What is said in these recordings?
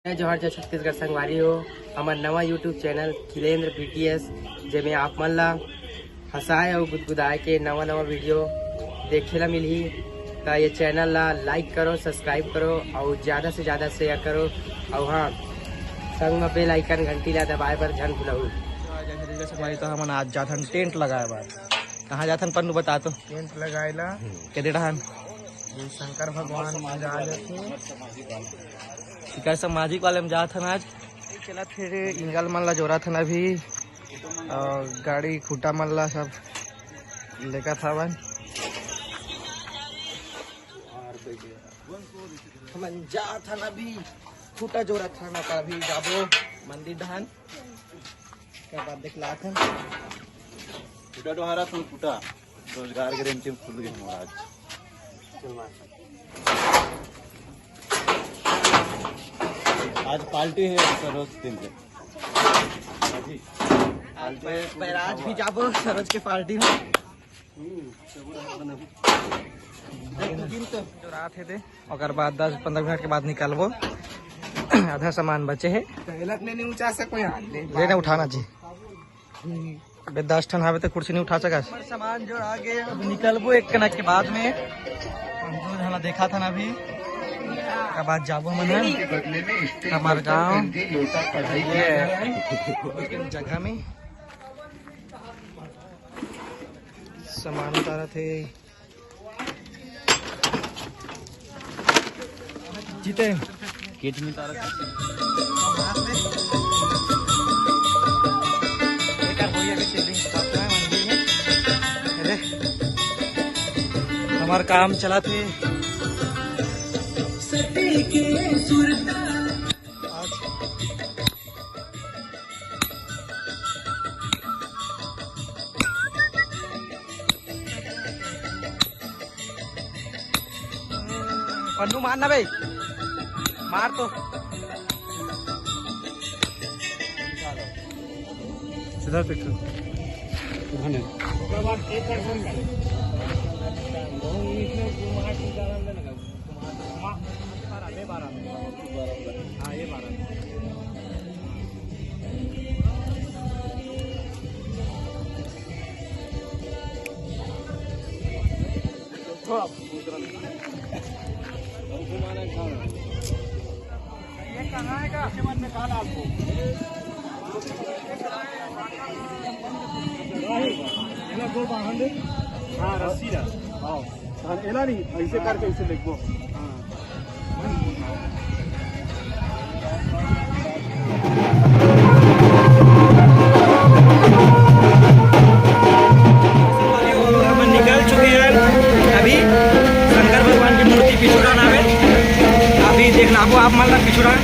मैं जोहर जय छत्तीसगढ़ संगवारी हो हमार नवा यूट्यूब चैनल खिलेंद्र BTS जेमे आप मन ला हंसाए और गुदगुदाए के नवा नवा वीडियो देखे ला मिलही। तो ये चैनल ला लाइक करो, सब्सक्राइब करो और ज़्यादा से ज़्यादा शेयर करो और हाँ संग में बेल आइकन घंटी ला दबाए पर झन भुलाऊ। तो हम आज जाथन टेंट लगाए बार कहाँ जाथन पन्नू बता तो टेंट लगाए ला के देहन शंकर भगवान मंदिर शिकार सामाजिक वाले में जाथन आज चला फिर इंगल मन ला जोरा थन अभी और गाड़ी खूटा मन ला सब लेकर था बन हम जाथन अभी खूटा जोरा था ना अभी जाबो मंदिर दहन के बाद देखला थन फुटा डोहारा तुम फुटा रोजगार गारंटी खुल गई महाराज। आज पार्टी है सरोज दिन पे आज भी जाबो सरोज के पार्टी में जो रात है और बाद 10-15 मिनट के बाद निकलबो आधा सामान बचे है नहीं उठा सको लेने उठाना चाहिए 10 ठन हावे तो कुर्सी नहीं उठा सका सामान जो आगे अब निकलबो एक कनक के बाद में हम देखा था ना अभी के बाद जाबो मन हमारे गाँव जगह में सामान उतारा थे जीते किट में तारा हमारा काम चला थे पन्नू मारना भाई मार तो सीधा हाँ रस्सी एला नहीं ऐसे करके ऐसे देखो निकल चुके हैं अभी शंकर भगवान की मूर्ति पिछुड़ा नावे अभी देखना वो आप मान ला पिछुड़ा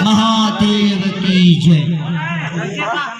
महादेव की जय।